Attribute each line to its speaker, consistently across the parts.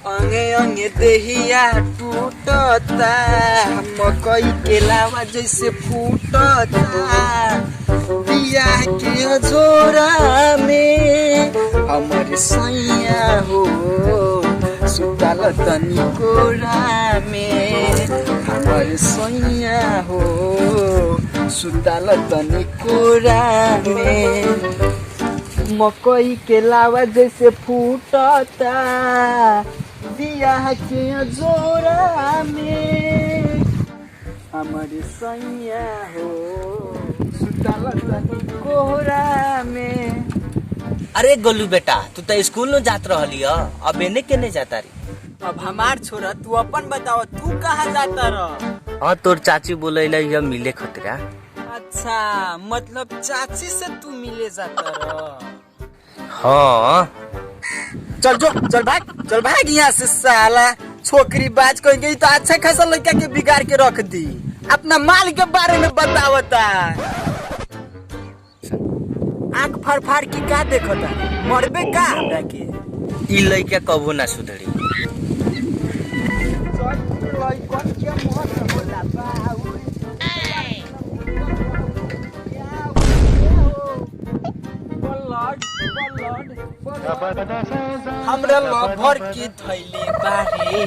Speaker 1: अंगे अंगे देहिया टूटता, मकई के लावा जैसे फूटता, बियाह के जोरा में हमर सैया हो सुतल तनी कोरा में, हमर सैया हो सुतल तनी कोरा में। मकई के लावा जैसे फूटता, बियाह के जोरा में हमर सैया हो सुतल तनी कोरा में।
Speaker 2: अरे गोलू बेटा, तू तो स्कूल न जात रहली ह, अब एने केने जाता री?
Speaker 1: अब हमार छोरा तू अपन बताओ, तू कहाँ जाता रह?
Speaker 2: हाँ, तोर चाची बोले ये मिले खतरा।
Speaker 1: अच्छा, मतलब चाची से तू मिले जाता रह?
Speaker 2: हाँ।
Speaker 1: चल जो, चल भाग यहाँ से साला। छोकरी बाज कह गई तो अच्छा खासा लड़का के बिगाड़ के रख दी। अपना माल के बारे में बतावता। आँख फाड़ फाड़ के का देखता, मरबे का हमरा के?
Speaker 2: ई लइका कबो ना सुधरी।
Speaker 1: हमरा लवर के थैले बारे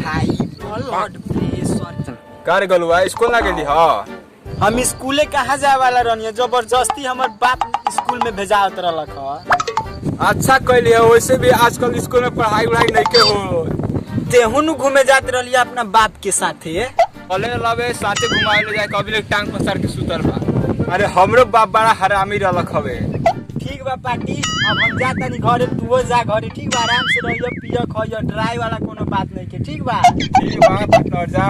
Speaker 1: हाई ब्लड प्रेशर।
Speaker 3: का रे गलुआ, स्कूल ना गेली ह?
Speaker 1: हम स्कूले कहाँ जाए वाला रहनी, जबरदस्ती हमर बाप स्कूल में भेजावत रहलक ह।
Speaker 3: अच्छा कैली है, वैसे भी आजकल स्कूल में पढ़ाई नहीं के हो।
Speaker 1: तेहू न घूमे जाते रहली अपना बाप के साथे?
Speaker 3: अले लवे साथे घुमाए ले जाए, कभी ले टांग पसार के सुतल बा। अरे हमरो बाप बड़ा हरामी रहलक हवे।
Speaker 1: ठीक बा पार्टी, अब हम जाता नहीं घरे, तू जा घरे। ठीक बा, आराम से रहियो, पियो खइयो, ड्राई वाला कोनो बात नहीं के। ठीक बा
Speaker 3: पार्टनर जा।